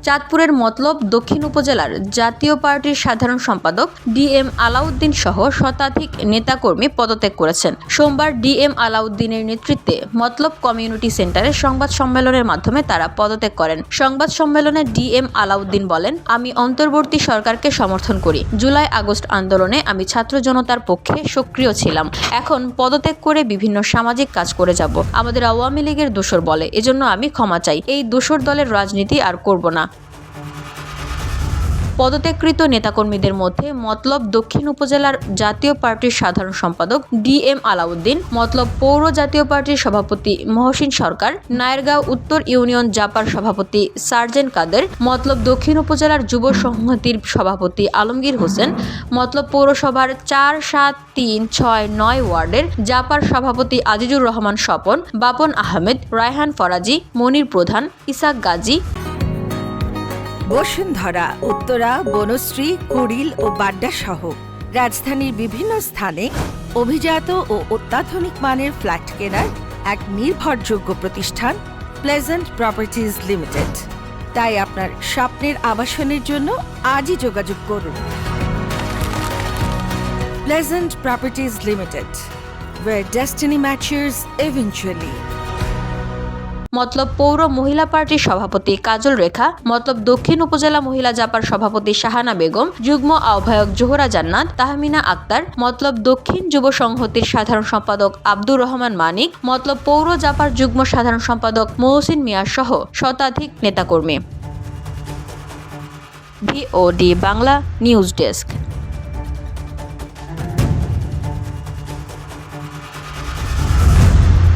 চাঁদপুরের মতলব দক্ষিণ উপজেলার জাতীয় পার্টির সাধারণ সম্পাদক DM আলাউদ্দিন সহ শতাধিক নেতাকর্মী পদত্যাগ করেছেন। সোমবার DM আলাউদ্দিনের নেতৃত্বে মতলব কমিউনিটি সেন্টারে সংবাদ সম্মেলনের মাধ্যমে তারা পদত্যাগ করেন। সংবাদ সম্মেলনে DM আলাউদ্দিন বলেন, আমি অন্তর্বর্তী সরকারকে সমর্থন করি। জুলাই আগস্ট আন্দোলনে আমি ছাত্র জনতার পক্ষে সক্রিয় ছিলাম। এখন পদত্যাগ করে বিভিন্ন সামাজিক কাজ করে যাব। আমাদের আওয়ামী লীগের দোসর বলে, এজন্য আমি ক্ষমা চাই। এই দোসর দলের রাজনীতি আর করব না। পদত্যাগকৃত নেতাকর্মীদের মধ্যে মতলব দক্ষিণ উপজেলার জাতীয় পার্টির সাধারণ সম্পাদক DM আলাউদ্দিন, মতলব পৌর জাতীয় পার্টির সভাপতি মহসিন সরকার, নায়েরগাঁও উত্তর ইউনিয়ন জাপার সভাপতি সার্জেন্ট কাদের, মতলব দক্ষিণ উপজেলার যুব সংহতির সভাপতি আলমগীর হোসেন, মতলব পৌরসভার 4, 7, 3, 6, 9 ওয়ার্ডের জাপার সভাপতি আজিজুর রহমান স্বপন, বাপন আহমেদ, রায়হান ফরাজি, মনির প্রধান, ইসাক গাজী, বসুন্ধরা, উত্তরা, বনশ্রী, কুড়িল ও বাড্ডা সহ রাজধানীর বিভিন্ন স্থানে অভিজাত ও অত্যাধুনিক মানের ফ্ল্যাট কেনার এক নির্ভরযোগ্য প্রতিষ্ঠান প্লেজেন্ট প্রপার্টিজ লিমিটেড। তাই আপনার স্বপ্নের আবাসনের জন্য আজই যোগাযোগ করুন। Pleasant properties limited, where destiny matures eventually. মতলব পৌর মহিলা পার্টির সভাপতি কাজল রেখা, মতলব দক্ষিণ উপজেলা মহিলা জাপার সভাপতি শাহানা বেগম, যুগ্ম আহ্বায়ক জোহরা জান্নাত, তাহমিনা আক্তার, মতলব দক্ষিণ যুব সংহতির সাধারণ সম্পাদক আব্দুর রহমান মানিক, মতলব পৌর জাপার যুগ্ম সাধারণ সম্পাদক মহসিন মিয়া সহ শতাধিক নেতাকর্মী। VOD Bangla news desk.